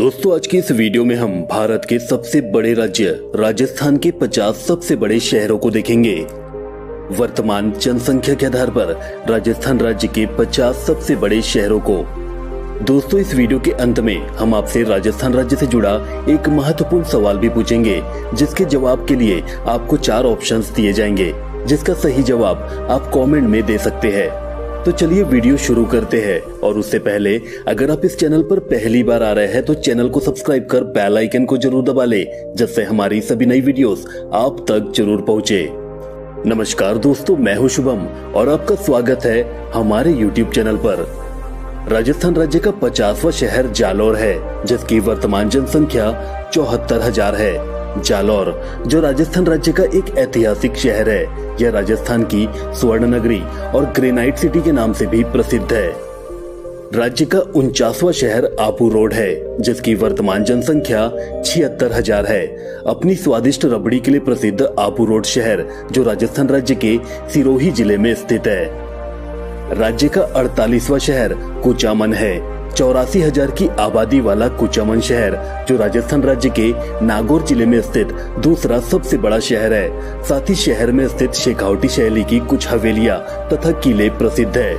दोस्तों, आज की इस वीडियो में हम भारत के सबसे बड़े राज्य राजस्थान के 50 सबसे बड़े शहरों को देखेंगे। वर्तमान जनसंख्या के आधार पर राजस्थान राज्य के 50 सबसे बड़े शहरों को। दोस्तों, इस वीडियो के अंत में हम आपसे राजस्थान राज्य से जुड़ा एक महत्वपूर्ण सवाल भी पूछेंगे, जिसके जवाब के लिए आपको 4 ऑप्शंस दिए जाएंगे, जिसका सही जवाब आप कमेंट में दे सकते हैं। तो चलिए वीडियो शुरू करते हैं। और उससे पहले अगर आप इस चैनल पर पहली बार आ रहे हैं तो चैनल को सब्सक्राइब कर बेल आइकन को जरूर दबा ले, जिससे हमारी सभी नई वीडियोस आप तक जरूर पहुंचे। नमस्कार दोस्तों, मैं हूं शुभम और आपका स्वागत है हमारे YouTube चैनल पर। राजस्थान राज्य का 50वां शहर जालौर है, जिसकी वर्तमान जनसंख्या 74,000 है। जालौर, जो राजस्थान राज्य का एक ऐतिहासिक शहर है, यह राजस्थान की स्वर्ण नगरी और ग्रेनाइट सिटी के नाम से भी प्रसिद्ध है। राज्य का 49वां शहर आबू रोड है, जिसकी वर्तमान जनसंख्या 76,000 है। अपनी स्वादिष्ट रबड़ी के लिए प्रसिद्ध आबू रोड शहर, जो राजस्थान राज्य के सिरोही जिले में स्थित है। राज्य का 48वां शहर कुचामन है। 84,000 की आबादी वाला कुचामन शहर, जो राजस्थान राज्य के नागौर जिले में स्थित दूसरा सबसे बड़ा शहर है। साथ ही शहर में स्थित शेखावटी शैली की कुछ हवेलियां तथा किले प्रसिद्ध है।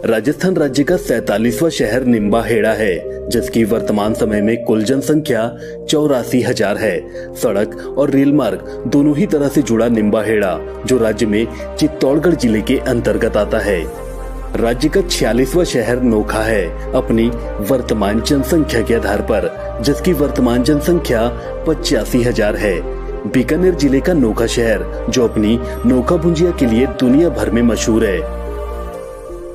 राजस्थान राज्य का 47वां शहर निम्बाहेड़ा है, जिसकी वर्तमान समय में कुल जनसंख्या 84,000 है। सड़क और रेल मार्ग दोनों ही तरह से जुड़ा निम्बाहेड़ा, जो राज्य में चित्तौड़गढ़ जिले के अंतर्गत आता है। राज्य का 46वां शहर नोखा है, अपनी वर्तमान जनसंख्या के आधार पर, जिसकी वर्तमान जनसंख्या 85,000 है। बीकानेर जिले का नोखा शहर, जो अपनी नोखा भुंजिया के लिए दुनिया भर में मशहूर है।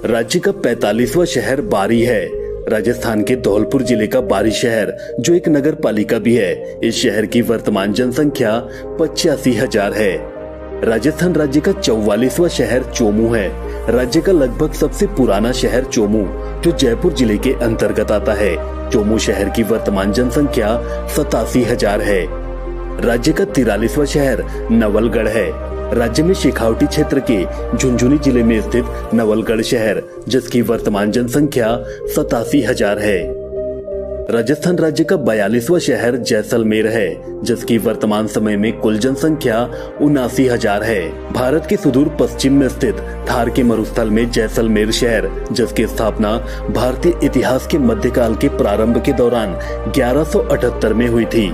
राज्य का 45वां शहर बारी है। राजस्थान के धौलपुर जिले का बारी शहर, जो एक नगर पालिका भी है, इस शहर की वर्तमान जनसंख्या 85,000 है। राजस्थान राज्य का 44वां शहर चोमू है। राज्य का लगभग सबसे पुराना शहर चोमू, जो जयपुर जिले के अंतर्गत आता है। चोमू शहर की वर्तमान जनसंख्या 87,000 है। राज्य का 43वां शहर नवलगढ़ है। राज्य में शेखावटी क्षेत्र के झुंझुनू जिले में स्थित नवलगढ़ शहर, जिसकी वर्तमान जनसंख्या 87,000 है। राजस्थान राज्य का 42वां शहर जैसलमेर है, जिसकी वर्तमान समय में कुल जनसंख्या 79,000 है। भारत के सुदूर पश्चिम में स्थित थार के मरुस्थल में जैसलमेर शहर, जिसकी स्थापना भारतीय इतिहास के मध्यकाल के प्रारंभ के दौरान 1178 में हुई थी।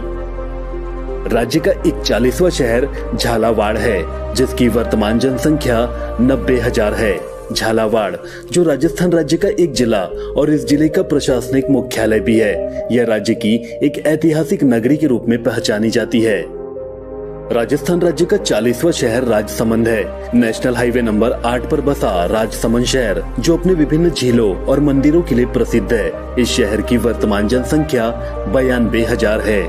राज्य का 41वां शहर झालावाड़ है, जिसकी वर्तमान जनसंख्या 90,000 है। झालावाड़, जो राजस्थान राज्य का एक जिला और इस जिले का प्रशासनिक मुख्यालय भी है, यह राज्य की एक ऐतिहासिक नगरी के रूप में पहचानी जाती है। राजस्थान राज्य का 40वां शहर राजसमंद है। नेशनल हाईवे नंबर 8 पर बसा राजसमंद शहर, जो अपने विभिन्न झीलों और मंदिरों के लिए प्रसिद्ध है, इस शहर की वर्तमान जनसंख्या 92,000 है।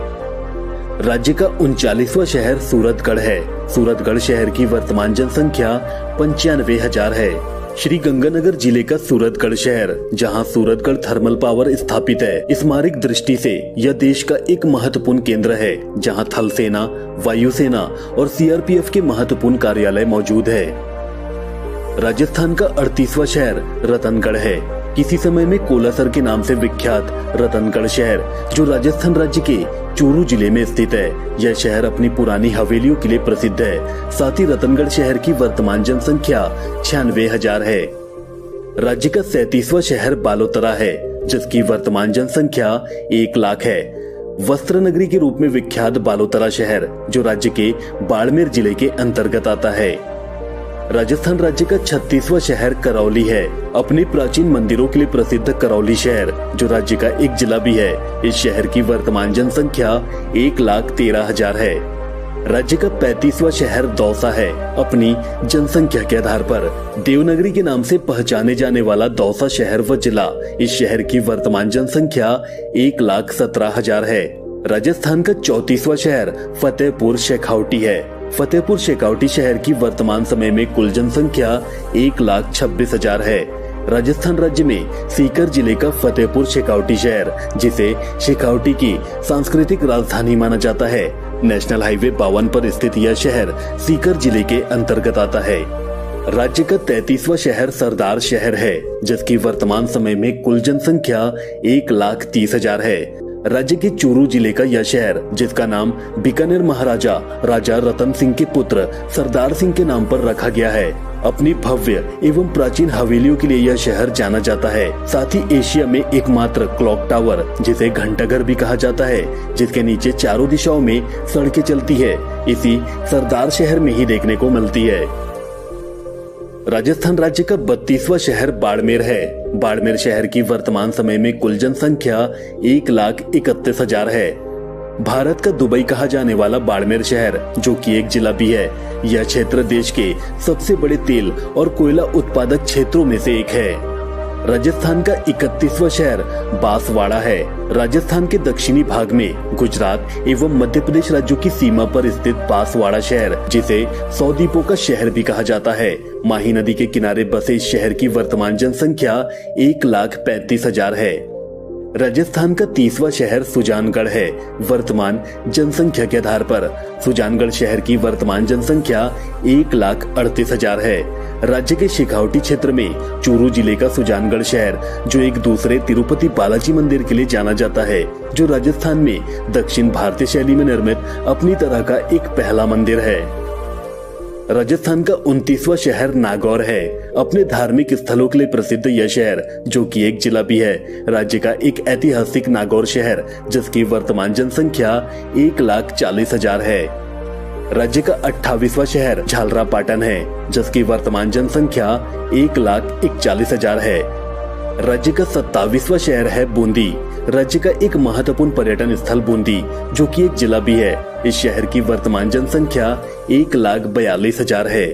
राज्य का 39वां शहर सूरतगढ़ है। सूरतगढ़ शहर की वर्तमान जनसंख्या 95,000 है। श्री गंगानगर जिले का सूरतगढ़ शहर, जहां सूरतगढ़ थर्मल पावर स्थापित है, स्मारक दृष्टि से यह देश का एक महत्वपूर्ण केंद्र है, जहां थल सेना, वायुसेना और सीआरपीएफ के महत्वपूर्ण कार्यालय मौजूद है। राजस्थान का 38वां शहर रतनगढ़ है। किसी समय में कोलासर के नाम से विख्यात रतनगढ़ शहर, जो राजस्थान राज्य के चूरू जिले में स्थित है, यह शहर अपनी पुरानी हवेलियों के लिए प्रसिद्ध है। साथ ही रतनगढ़ शहर की वर्तमान जनसंख्या 96,000 है। राज्य का 37वां शहर बालोतरा है, जिसकी वर्तमान जनसंख्या 1 लाख है। वस्त्र नगरी के रूप में विख्यात बालोतरा शहर, जो राज्य के बाड़मेर जिले के अंतर्गत आता है। राजस्थान राज्य का 36वां शहर करौली है। अपने प्राचीन मंदिरों के लिए प्रसिद्ध करौली शहर, जो राज्य का एक जिला भी है, इस शहर की वर्तमान जनसंख्या 1,13,000 है। राज्य का 35वां शहर दौसा है। अपनी जनसंख्या के आधार पर देवनगरी के नाम से पहचाने जाने वाला दौसा शहर व जिला, इस शहर की वर्तमान जनसंख्या 1,17,000 है। राजस्थान का 34वां शहर फतेहपुर शेखावटी है। फतेहपुर शेखावटी शहर की वर्तमान समय में कुल जनसंख्या 1,26,000 है। राजस्थान राज्य में सीकर जिले का फतेहपुर शेखावटी शहर, जिसे शेखावटी की सांस्कृतिक राजधानी माना जाता है, नेशनल हाईवे 52 पर स्थित यह शहर सीकर जिले के अंतर्गत आता है। राज्य का 33वां शहर सरदार शहर है, जिसकी वर्तमान समय में कुल जनसंख्या 1,30,000 है। राज्य के चूरू जिले का यह शहर, जिसका नाम बीकानेर महाराजा राजा रतन सिंह के पुत्र सरदार सिंह के नाम पर रखा गया है, अपनी भव्य एवं प्राचीन हवेलियों के लिए यह शहर जाना जाता है। साथ ही एशिया में एकमात्र क्लॉक टावर, जिसे घंटाघर भी कहा जाता है, जिसके नीचे चारों दिशाओं में सड़कें चलती है, इसी सरदार शहर में ही देखने को मिलती है। राजस्थान राज्य का 32वां शहर बाड़मेर है। बाड़मेर शहर की वर्तमान समय में कुल जनसंख्या 1,31,000 है। भारत का दुबई कहा जाने वाला बाड़मेर शहर, जो कि एक जिला भी है, यह क्षेत्र देश के सबसे बड़े तेल और कोयला उत्पादक क्षेत्रों में से एक है। राजस्थान का 31वां शहर बांसवाड़ा है। राजस्थान के दक्षिणी भाग में गुजरात एवं मध्य प्रदेश राज्यों की सीमा पर स्थित बांसवाड़ा शहर, जिसे 100 द्वीपों का शहर भी कहा जाता है, माही नदी के किनारे बसे इस शहर की वर्तमान जनसंख्या 1,35,000 है। राजस्थान का 30वां शहर सुजानगढ़ है। वर्तमान जनसंख्या के आधार पर सुजानगढ़ शहर की वर्तमान जनसंख्या 1,38,000 है। राज्य के शेखावटी क्षेत्र में चूरू जिले का सुजानगढ़ शहर, जो एक दूसरे तिरुपति बालाजी मंदिर के लिए जाना जाता है, जो राजस्थान में दक्षिण भारतीय शैली में निर्मित अपनी तरह का एक पहला मंदिर है। राजस्थान का 29वां शहर नागौर है। अपने धार्मिक स्थलों के लिए प्रसिद्ध यह शहर, जो कि एक जिला भी है, राज्य का एक ऐतिहासिक नागौर शहर, जिसकी वर्तमान जनसंख्या 1,40,000 है। राज्य का 28वां शहर झालरापाटन है, जिसकी वर्तमान जनसंख्या 1,41,000 है। राज्य का 27वां शहर है बूंदी। राज्य का एक महत्वपूर्ण पर्यटन स्थल बूंदी, जो कि एक जिला भी है, इस शहर की वर्तमान जनसंख्या 1,42,000 है।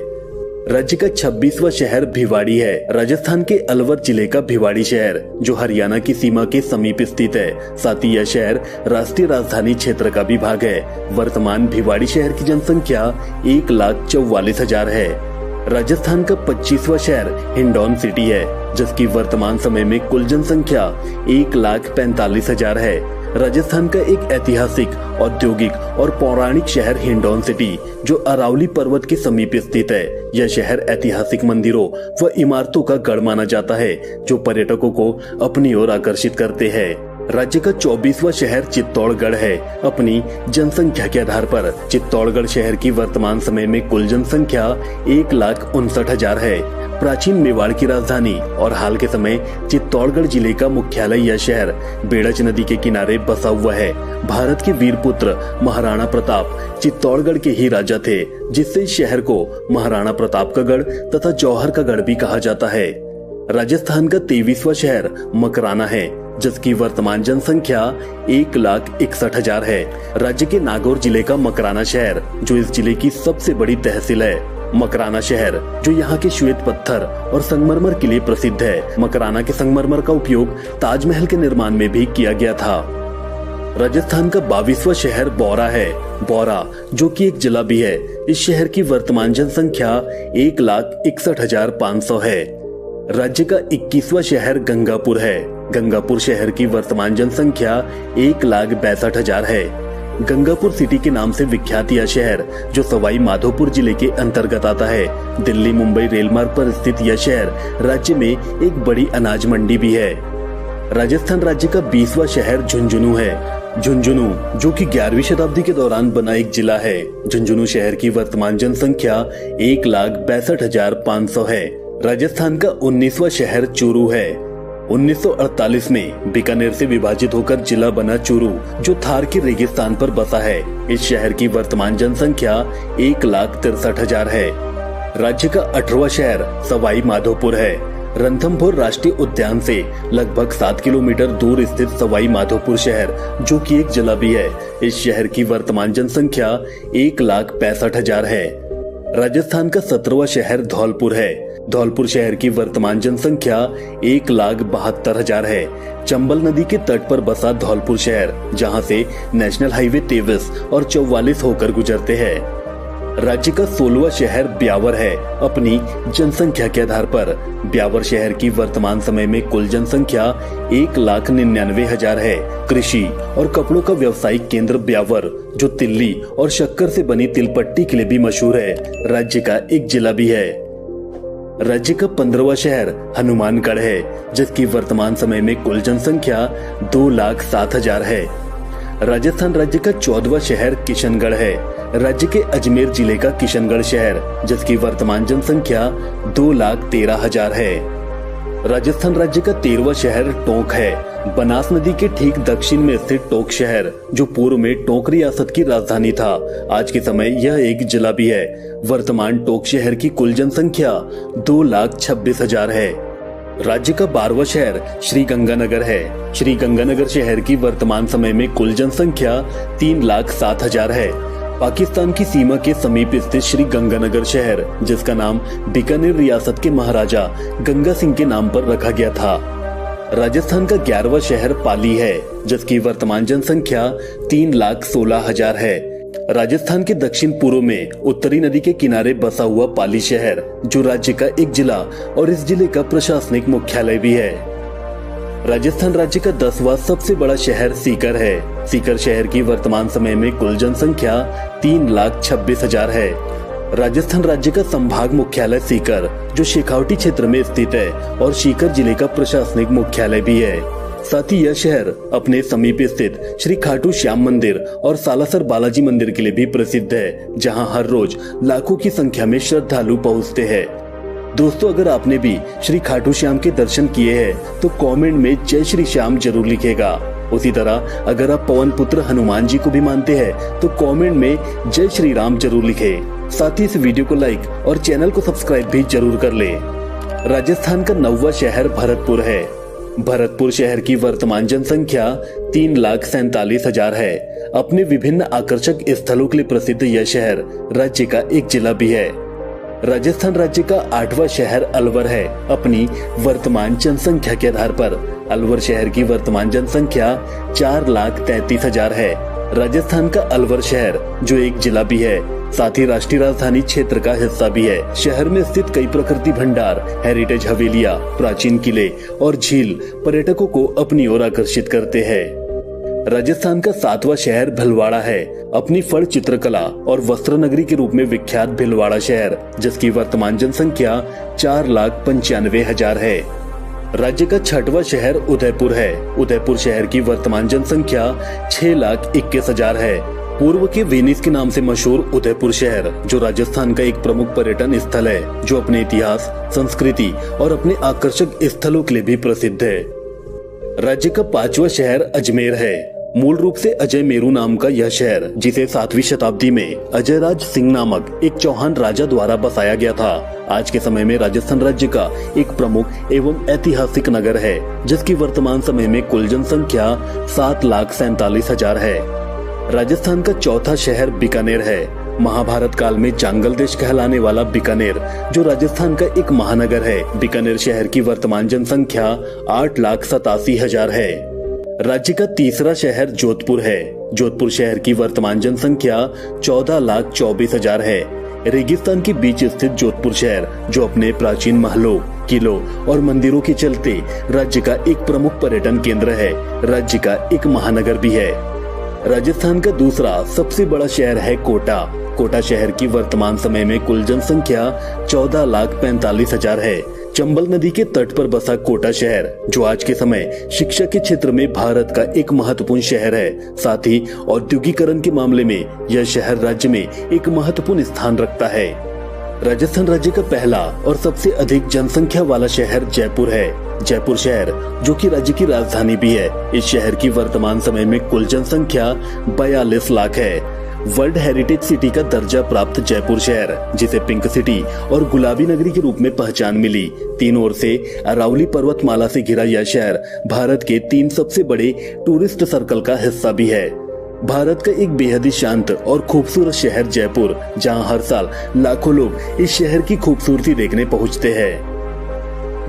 राज्य का 26वां शहर भिवाड़ी है। राजस्थान के अलवर जिले का भिवाड़ी शहर, जो हरियाणा की सीमा के समीप स्थित है, साथ ही यह शहर राष्ट्रीय राजधानी क्षेत्र का भी भाग है। वर्तमान भिवाड़ी शहर की जनसंख्या 1,44,000 है। राजस्थान का 25वां शहर हिंडौन सिटी है, जिसकी वर्तमान समय में कुल जनसंख्या 1,45,000 है। राजस्थान का एक ऐतिहासिक, औद्योगिक और पौराणिक शहर हिंडौन सिटी, जो अरावली पर्वत के समीप स्थित है। यह शहर ऐतिहासिक मंदिरों व इमारतों का गढ़ माना जाता है, जो पर्यटकों को अपनी ओर आकर्षित करते हैं। राज्य का 24वां शहर चित्तौड़गढ़ है। अपनी जनसंख्या के आधार पर चित्तौड़गढ़ शहर की वर्तमान समय में कुल जनसंख्या 1,59,000 है। प्राचीन मेवाड़ की राजधानी और हाल के समय चित्तौड़गढ़ जिले का मुख्यालय यह शहर बेड़च नदी के किनारे बसा हुआ है। भारत के वीर पुत्र महाराणा प्रताप चित्तौड़गढ़ के ही राजा थे, जिससे इस शहर को महाराणा प्रताप का गढ़ तथा जौहर का गढ़ भी कहा जाता है। राजस्थान का 23वां शहर मकराना है, जिसकी वर्तमान जनसंख्या 1,61,000 है। राज्य के नागौर जिले का मकराना शहर, जो इस जिले की सबसे बड़ी तहसील है। मकराना शहर, जो यहाँ के श्वेत पत्थर और संगमरमर के लिए प्रसिद्ध है। मकराना के संगमरमर का उपयोग ताजमहल के निर्माण में भी किया गया था। राजस्थान का 22वां शहर बौरा है। बौरा, जो कि एक जिला भी है, इस शहर की वर्तमान जनसंख्या 1,61,500 है। राज्य का 21वां शहर गंगापुर है। गंगापुर शहर की वर्तमान जनसंख्या 1,62,000 है। गंगापुर सिटी के नाम से विख्यात यह शहर, जो सवाई माधोपुर जिले के अंतर्गत आता है, दिल्ली मुंबई रेल मार्ग पर स्थित यह शहर राज्य में एक बड़ी अनाज मंडी भी है। राजस्थान राज्य का 20वां शहर झुंझुनू है। झुंझुनू, जो कि 11वीं शताब्दी के दौरान बना एक जिला है। झुंझुनू शहर की वर्तमान जनसंख्या 1,62,500 है। राजस्थान का 19वां शहर चूरू है। 1948 में बीकानेर से विभाजित होकर जिला बना चूरू, जो थार के रेगिस्तान पर बसा है। इस शहर की वर्तमान जनसंख्या 1,63,000 है। राज्य का 18वां शहर सवाई माधोपुर है। रणथंभौर राष्ट्रीय उद्यान से लगभग 7 किलोमीटर दूर स्थित सवाई माधोपुर शहर, जो कि एक जिला भी है, इस शहर की वर्तमान जनसंख्या 1,65,000 है। राजस्थान का 17वां शहर धौलपुर है। धौलपुर शहर की वर्तमान जनसंख्या 1,72,000 है। चंबल नदी के तट पर बसा धौलपुर शहर, जहां से नेशनल हाईवे 23 और 44 होकर गुजरते हैं। राज्य का 16वां शहर ब्यावर है। अपनी जनसंख्या के आधार पर ब्यावर शहर की वर्तमान समय में कुल जनसंख्या 1,99,000 है। कृषि और कपड़ों का व्यावसायिक केंद्र ब्यावर, जो तिल्ली और शक्कर से बनी तिलपट्टी के लिए भी मशहूर है, राज्य का एक जिला भी है। राज्य का 15वां शहर हनुमानगढ़ है, जिसकी वर्तमान समय में कुल जनसंख्या 2,07,000 है। राजस्थान राज्य का 14वां शहर किशनगढ़ है। राज्य के अजमेर जिले का किशनगढ़ शहर, जिसकी वर्तमान जनसंख्या 2,13,000 है। राजस्थान राज्य का 13वां शहर टोंक है। बनास नदी के ठीक दक्षिण में स्थित टोंक शहर, जो पूर्व में टोंक रियासत की राजधानी था, आज के समय यह एक जिला भी है। वर्तमान टोंक शहर की कुल जनसंख्या 2,26,000 है। राज्य का 12वां शहर श्रीगंगानगर है। श्रीगंगानगर शहर की वर्तमान समय में कुल जनसंख्या 3,07,000 है। पाकिस्तान की सीमा के समीप स्थित श्रीगंगानगर शहर, जिसका नाम बीकानेर रियासत के महाराजा गंगा सिंह के नाम पर रखा गया था। राजस्थान का 11वां शहर पाली है, जिसकी वर्तमान जनसंख्या 3,16,000 है। राजस्थान के दक्षिण पूर्व में उत्तरी नदी के किनारे बसा हुआ पाली शहर, जो राज्य का एक जिला और इस जिले का प्रशासनिक मुख्यालय भी है। राजस्थान राज्य का 10वां सबसे बड़ा शहर सीकर है। सीकर शहर की वर्तमान समय में कुल जनसंख्या 3,26,000 है। राजस्थान राज्य का संभाग मुख्यालय सीकर, जो शेखावटी क्षेत्र में स्थित है और सीकर जिले का प्रशासनिक मुख्यालय भी है। साथ ही यह शहर अपने समीप स्थित श्री खाटू श्याम मंदिर और सालासर बालाजी मंदिर के लिए भी प्रसिद्ध है, जहां हर रोज लाखों की संख्या में श्रद्धालु पहुंचते हैं। दोस्तों, अगर आपने भी श्री खाटू श्याम के दर्शन किए हैं तो कमेंट में जय श्री श्याम जरूर लिखेगा। उसी तरह अगर आप पवन पुत्र हनुमान जी को भी मानते हैं तो कमेंट में जय श्री राम जरूर लिखें। साथ ही इस वीडियो को लाइक और चैनल को सब्सक्राइब भी जरूर कर ले। राजस्थान का 9वां शहर भरतपुर है। भरतपुर शहर की वर्तमान जनसंख्या 3,47,000 है। अपने विभिन्न आकर्षक स्थलों के लिए प्रसिद्ध यह शहर राज्य का एक जिला भी है। राजस्थान राज्य का 8वां शहर अलवर है। अपनी वर्तमान जनसंख्या के आधार पर अलवर शहर की वर्तमान जनसंख्या 4,33,000 है। राजस्थान का अलवर शहर, जो एक जिला भी है, साथ ही राष्ट्रीय राजधानी क्षेत्र का हिस्सा भी है। शहर में स्थित कई प्रकृति भंडार, हेरिटेज हवेलियां, प्राचीन किले और झील पर्यटकों को अपनी ओर आकर्षित करते हैं। राजस्थान का 7वां शहर भीलवाड़ा है। अपनी फड़ चित्रकला और वस्त्र नगरी के रूप में विख्यात भीलवाड़ा शहर, जिसकी वर्तमान जनसंख्या 4,95,000 है। राज्य का 6वां शहर उदयपुर है। उदयपुर शहर की वर्तमान जनसंख्या 6,21,000 है। पूर्व के वेनिस के नाम से मशहूर उदयपुर शहर, जो राजस्थान का एक प्रमुख पर्यटन स्थल है, जो अपने इतिहास, संस्कृति और अपने आकर्षक स्थलों के लिए भी प्रसिद्ध है। राज्य का 5वां शहर अजमेर है। मूल रूप से अजय मेरू नाम का यह शहर, जिसे 7वीं शताब्दी में अजय राज सिंह नामक एक चौहान राजा द्वारा बसाया गया था, आज के समय में राजस्थान राज्य का एक प्रमुख एवं ऐतिहासिक नगर है, जिसकी वर्तमान समय में कुल जनसंख्या 7,47,000 है। राजस्थान का 4था शहर बीकानेर है। महाभारत काल में जांगल देश कहलाने वाला बीकानेर, जो राजस्थान का एक महानगर है। बीकानेर शहर की वर्तमान जनसंख्या 8,87,000 है। राज्य का 3रा शहर जोधपुर है। जोधपुर शहर की वर्तमान जनसंख्या 14,24,000 है। रेगिस्तान के बीच स्थित जोधपुर शहर, जो अपने प्राचीन महलों, किलों और मंदिरों के चलते राज्य का एक प्रमुख पर्यटन केंद्र है। राज्य का एक महानगर भी है। राजस्थान का दूसरा सबसे बड़ा शहर है कोटा। कोटा शहर की वर्तमान समय में कुल जनसंख्या 14,45,000 है। चंबल नदी के तट पर बसा कोटा शहर, जो आज के समय शिक्षा के क्षेत्र में भारत का एक महत्वपूर्ण शहर है, साथ ही औद्योगिकरण के मामले में यह शहर राज्य में एक महत्वपूर्ण स्थान रखता है। राजस्थान राज्य का पहला और सबसे अधिक जनसंख्या वाला शहर जयपुर है। जयपुर शहर, जो कि राज्य की राजधानी भी है, इस शहर की वर्तमान समय में कुल जनसंख्या 42 लाख है। वर्ल्ड हेरिटेज सिटी का दर्जा प्राप्त जयपुर शहर, जिसे पिंक सिटी और गुलाबी नगरी के रूप में पहचान मिली, तीनों ओर से अरावली पर्वतमाला से घिरा यह शहर भारत के 3 सबसे बड़े टूरिस्ट सर्कल का हिस्सा भी है। भारत का एक बेहद ही शांत और खूबसूरत शहर जयपुर, जहां हर साल लाखों लोग इस शहर की खूबसूरती देखने पहुंचते हैं।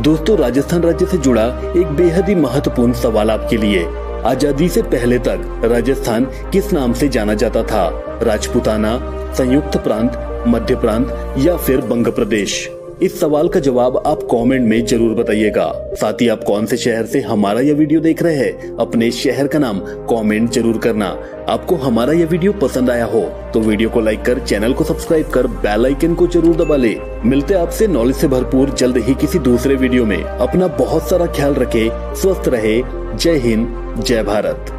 दोस्तों, राजस्थान राज्य से जुड़ा एक बेहद ही महत्वपूर्ण सवाल आपके लिए। आजादी से पहले तक राजस्थान किस नाम से जाना जाता था? राजपूताना, संयुक्त प्रांत, मध्य प्रांत या फिर बंग प्रदेश? इस सवाल का जवाब आप कमेंट में जरूर बताइएगा। साथ ही आप कौन से शहर से हमारा यह वीडियो देख रहे हैं, अपने शहर का नाम कमेंट जरूर करना। आपको हमारा यह वीडियो पसंद आया हो तो वीडियो को लाइक कर, चैनल को सब्सक्राइब कर, बेल आइकन को जरूर दबा ले। मिलते हैं आपसे नॉलेज से भरपूर जल्द ही किसी दूसरे वीडियो में। अपना बहुत सारा ख्याल रखे, स्वस्थ रहे। जय हिंद, जय भारत।